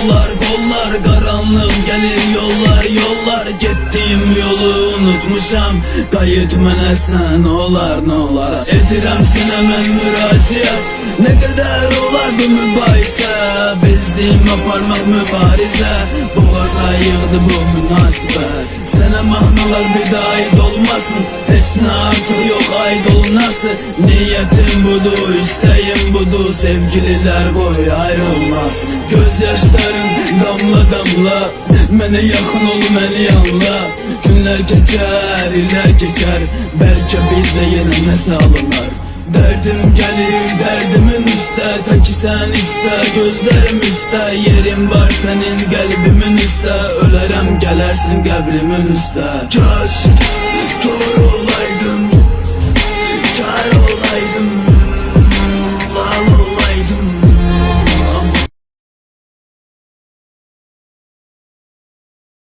kollar kollar, karanlık gelir yollar yollar. Gittiğim yolu unutmuşam, qayıt mənə sən olar nə olar. Edirəm sənə mən müraciət, nə qədər olar bu mübahisə. Bezdim aparmaq mübarizə, boğaza yığdı bu münasibət. Sənə mahnalar bir də aid olmasın, heç nə artıq yox aid olunası. Niyyətim budur, istəyim budur, sevgililər qoy ayrılmasın. Göz yaşların damla damla, mənə yaxın ol, məni anla. Günlər keçər, illər keçər, bəlkə bizdə yenə nəsə alınar. Derdim gelir derdimin üstə, ta ki sən istə, gözlərim üstə. Yerim var sənin qəlbimin üstə, ölərəm gələrsin qəbrimin üstə. Kaş kör olar